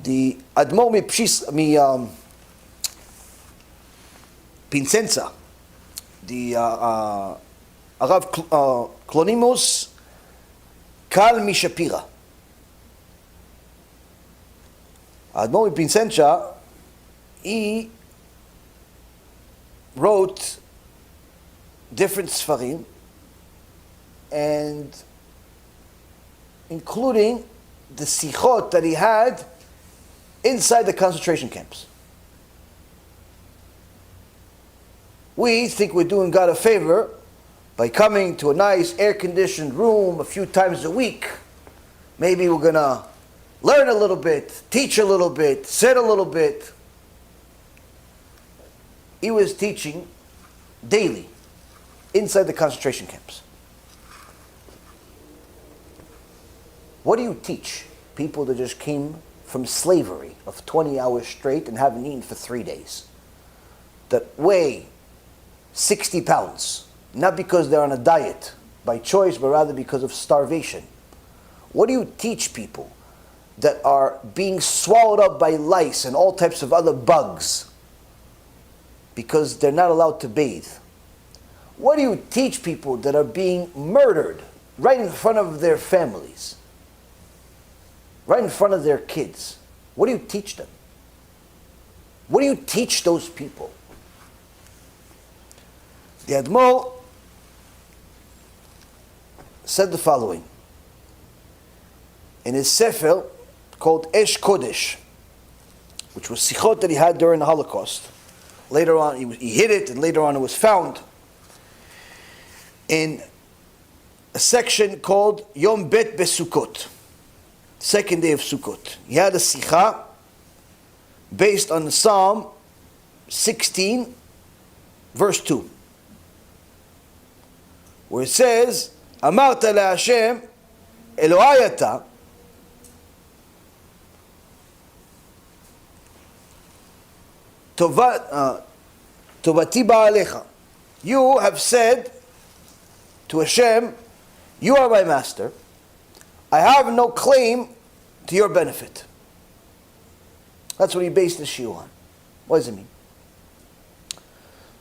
The Admor Pincenza, the Arav Clonimus Kal Mishapira. Admor Pincenza, he wrote different Sfarim, and including the Sichot that he had inside the concentration camps. We think we're doing God a favor by coming to a nice air-conditioned room a few times a week. Maybe we're going to learn a little bit, teach a little bit, sit a little bit. He was teaching daily inside the concentration camps. What do you teach people that just came from slavery of 20 hours straight and haven't eaten for 3 days, that weigh 60 pounds, not because they're on a diet by choice, but rather because of starvation? What do you teach people that are being swallowed up by lice and all types of other bugs because they're not allowed to bathe? What do you teach people that are being murdered right in front of their families, right in front of their kids? What do you teach them? What do you teach those people? The Admor said the following in his Sefer called Esh Kodesh, which was Sichot that he had during the Holocaust. Later on, he hid it, and later on it was found in a section called Yom Bet Besukot, second day of Sukkot. He had a Sicha based on Psalm 16, verse 2, where it says, Amarta le'Hashem Elohai ata, Tovati ba'alecha. You have said to Hashem, you are my master. I have no claim to your benefit. That's what he based the Shiur on. What does it mean?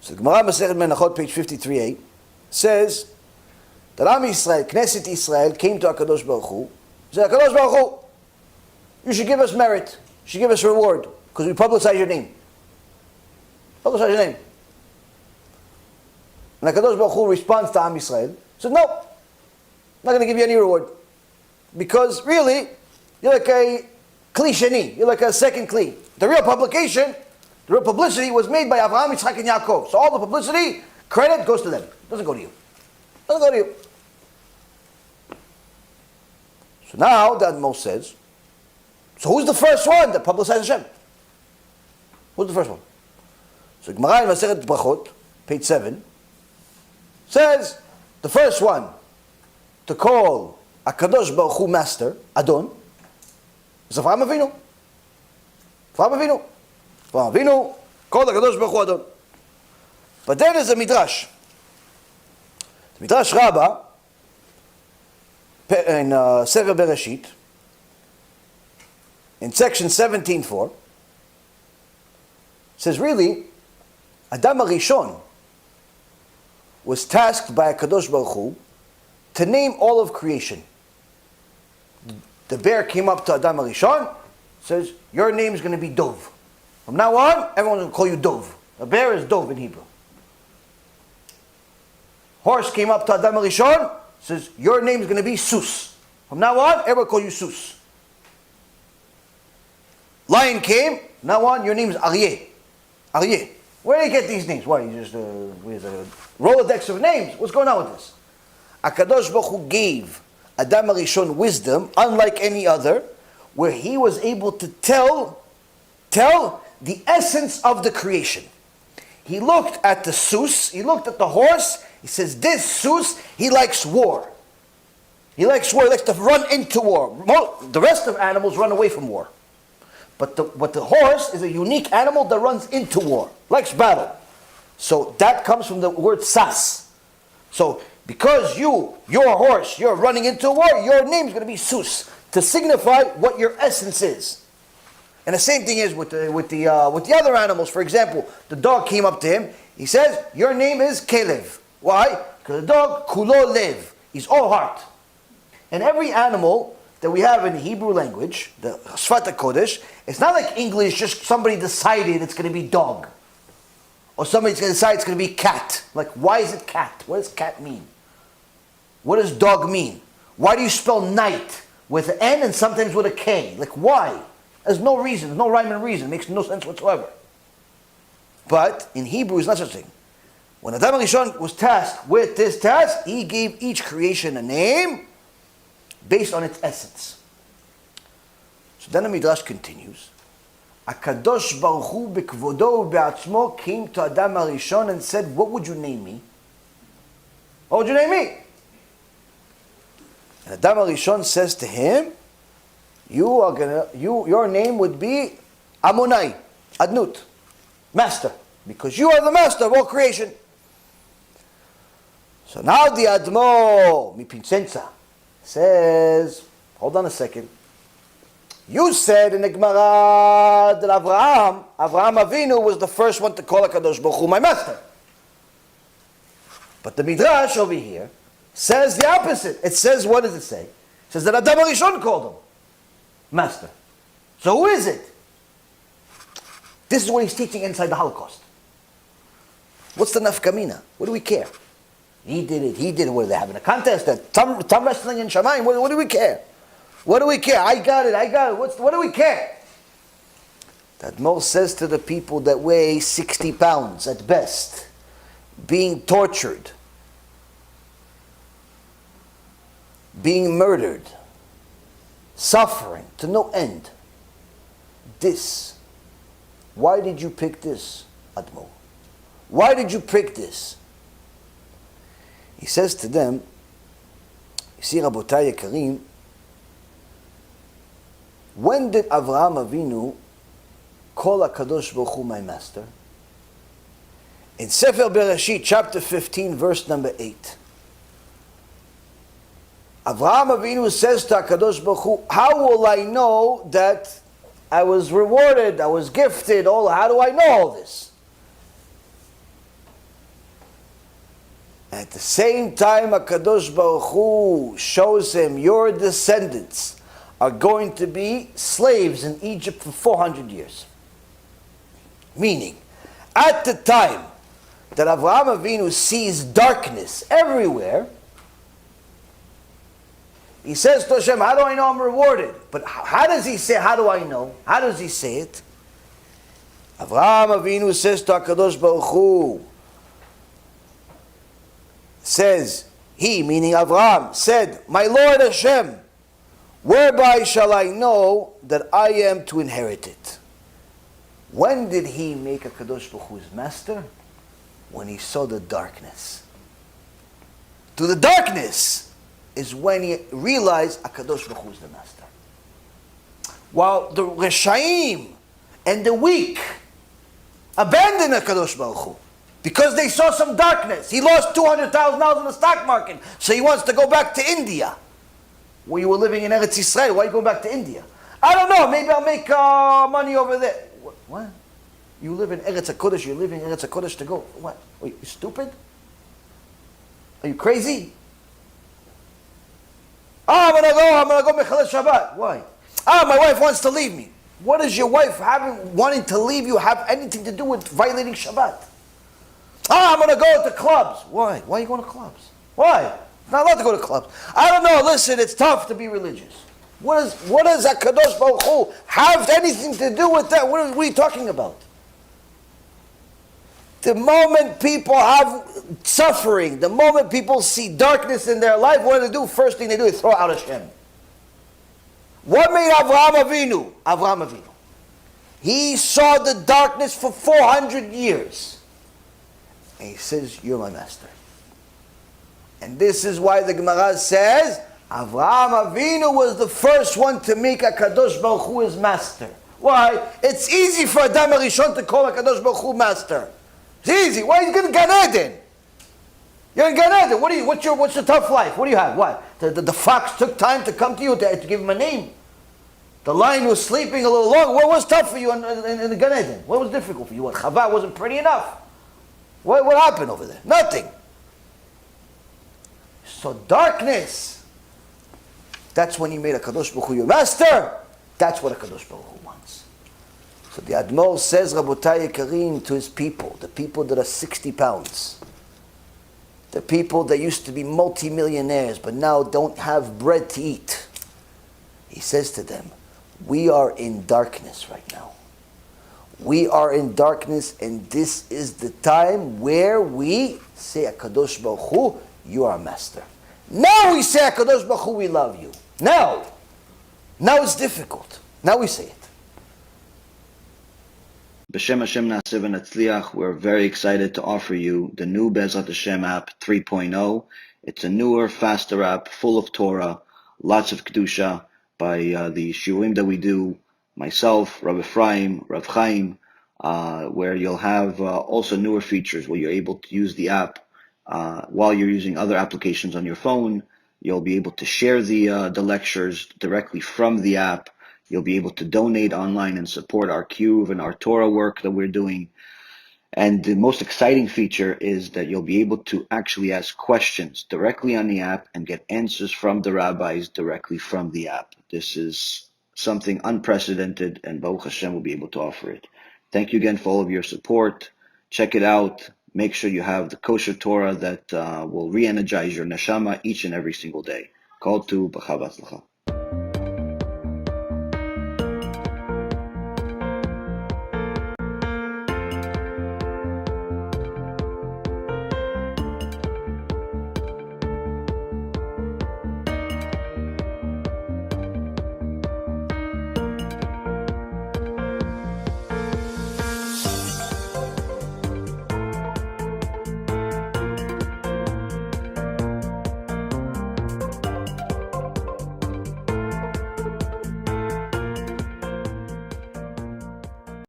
So the Gemara Masechet Menachot, page 53a, says that Am Yisrael, Knesset Yisrael, came to HaKadosh Baruch Hu, said, HaKadosh Baruch Hu, you should give us merit, you should give us reward, because we publicize your name. Publicize your name. And HaKadosh Baruch Hu responds to Am Yisrael, says, no, I'm not going to give you any reward. Because really, you're like a Kli Sheni, you're like a second Kli. The real publication, the real publicity was made by Abraham, Yitzchak, and Yaakov. So all the publicity, credit goes to them. It doesn't go to you. It doesn't go to you. So now, the Admor says, so who's the first one that publicized Hashem? Who's the first one? So Gemara in Masechet Brachot, page 7, says, the first one to call HaKadosh Baruch Hu master, Adon, is Avraham Avinu. Avraham Avinu. Avraham Avinu called HaKadosh Baruch Hu Adon. But then there's a Midrash. The Midrash Rabbah in Sefer Bereshit, in section 17.4, says really, Adam HaRishon was tasked by HaKadosh Baruch Hu to name all of creation. The bear came up to Adam HaRishon, says, your name is going to be Dov. From now on, everyone's going to call you Dov. A bear is Dov in Hebrew. Horse came up to Adam HaRishon, says, your name is going to be Sus. From now on, everyone will call you Sus. Lion came, now on, your name is Aryeh. Aryeh. Where do you get these names? Why, you just, with a Rolodex of names? What's going on with this? HaKadosh Baruch Hu gave Adam HaRishon wisdom, unlike any other, where he was able to tell the essence of the creation. He looked at the sus, he looked at the horse, he says, this sus, he likes war. He likes war, he likes to run into war. The rest of animals run away from war. But the horse is a unique animal that runs into war, likes battle. So that comes from the word sas. So because your horse, you're running into war, your name is going to be Sus, to signify what your essence is. And the same thing is with the other animals. For example, the dog came up to him. He says, "Your name is Kiruv." Why? Because the dog kulo lev. He's all heart. And every animal that we have in the Hebrew language, the Sfat HaKodesh, it's not like English. Just somebody decided it's going to be dog, or somebody's going to decide it's going to be cat. Like, why is it cat? What does cat mean? What does dog mean? Why do you spell night with an N and sometimes with a K? Like, why? There's no reason. There's no rhyme and reason. It makes no sense whatsoever. But in Hebrew, it's not such a thing. When Adam HaRishon was tasked with this task, he gave each creation a name based on its essence. So then the Midrash continues. HaKadosh Baruch Hu b'kvodo u'be'atzmo came to Adam HaRishon and said, "What would you name me?" What would you name me? And Adam HaRishon says to him, your name would be Amonai, Adnut, master, because you are the master of all creation. So now the Admo, Mipincenza, says, hold on a second. You said in the Gemara that Avraham Avinu was the first one to call HaKadosh Baruch Hu my master. But the Midrash over here says the opposite. It says, what does it say? It says that Adam HaRishon called him master. So who is it? This is what he's teaching inside the Holocaust. What's the nafkamina? What do we care? He did it. What are they having a contest? Thumb wrestling in Shamayim? What do we care? What do we care? I got it. What do we care? That Mo says to the people that weigh 60 pounds at best, being tortured, being murdered, suffering to no end. This. Why did you pick this, Admo? Why did you pick this? He says to them, you see, Rabotai Yekarim, when did Avraham Avinu call HaKadosh Baruch Hu my master? In Sefer Bereshit, chapter 15, verse number 8. Avraham Avinu says to HaKadosh Baruch Hu, how will I know that I was rewarded, I was gifted, how do I know all this? At the same time, HaKadosh Baruch Hu shows him, your descendants are going to be slaves in Egypt for 400 years. Meaning, at the time that Avraham Avinu sees darkness everywhere, he says to Hashem, how do I know I'm rewarded? But how does he say, how do I know? How does he say it? Avraham Avinu says to HaKadosh Baruch Hu, says, he, meaning Avraham, said, my Lord Hashem, whereby shall I know that I am to inherit it? When did he make HaKadosh Baruch Hu his master? When he saw the darkness. To the darkness is when he realized HaKadosh Baruch Hu is the master. While the Reshaim and the weak abandoned HaKadosh Baruch Hu because they saw some darkness. He lost $200,000 in the stock market, so he wants to go back to India. Where you were living in Eretz Yisrael, why are you going back to India? I don't know, maybe I'll make money over there. What? You live in Eretz HaKodesh, you're leaving Eretz HaKodesh to go. What? Are you stupid? Are you crazy? I'm gonna go Mechales Shabbat. Why? My wife wants to leave me. What does your wife wanting to leave you have anything to do with violating Shabbat? I'm gonna go to clubs. Why? Why are you going to clubs? Why? Not allowed to go to clubs. I don't know, listen, it's tough to be religious. What does HaKadosh Baruch Hu have anything to do with that? What are you talking about? The moment people have suffering, the moment people see darkness in their life, what do they do? First thing they do is throw out Hashem. What made Avraham Avinu? Avraham Avinu. He saw the darkness for 400 years. And he says, you're my master. And this is why the Gemara says, Avraham Avinu was the first one to make HaKadosh Baruch Hu his master. Why? It's easy for Adam HaRishon to call HaKadosh Baruch Hu master. It's easy. Why are you going to Gan Eden? You're in Gan Eden. What's your tough life? What do you have? What? The fox took time to come to you to give him a name. The lion was sleeping a little long. What was tough for you in the Gan Eden? What was difficult for you? What, Chava wasn't pretty enough? What happened over there? Nothing. So darkness, that's when you made a Kadosh Baruch Hu your master. That's what a Kadosh Baruch Hu wants. So the Admor says, Rabotai Yekarim, to his people, the people that are 60 pounds, the people that used to be multimillionaires but now don't have bread to eat. He says to them, we are in darkness right now. We are in darkness, and this is the time where we say, HaKadosh Baruch Hu, you are master. Now we say, HaKadosh Baruch Hu, we love you. Now it's difficult. Now we say it. B'Shem Hashem Na'aseh v'Natzliach, we're very excited to offer you the new Bezrat Hashem app 3.0. It's a newer, faster app, full of Torah, lots of Kedusha, by the Shiurim that we do, myself, Rav Ephraim, Rav Chaim, where you'll have also newer features where you're able to use the app while you're using other applications on your phone. You'll be able to share the lectures directly from the app. You'll be able to donate online and support our Kiruv and our Torah work that we're doing. And the most exciting feature is that you'll be able to actually ask questions directly on the app and get answers from the rabbis directly from the app. This is something unprecedented, and Baruch Hashem will be able to offer it. Thank you again for all of your support. Check it out. Make sure you have the kosher Torah that will re-energize your neshama each and every single day. Call to B'chava Tzlacha.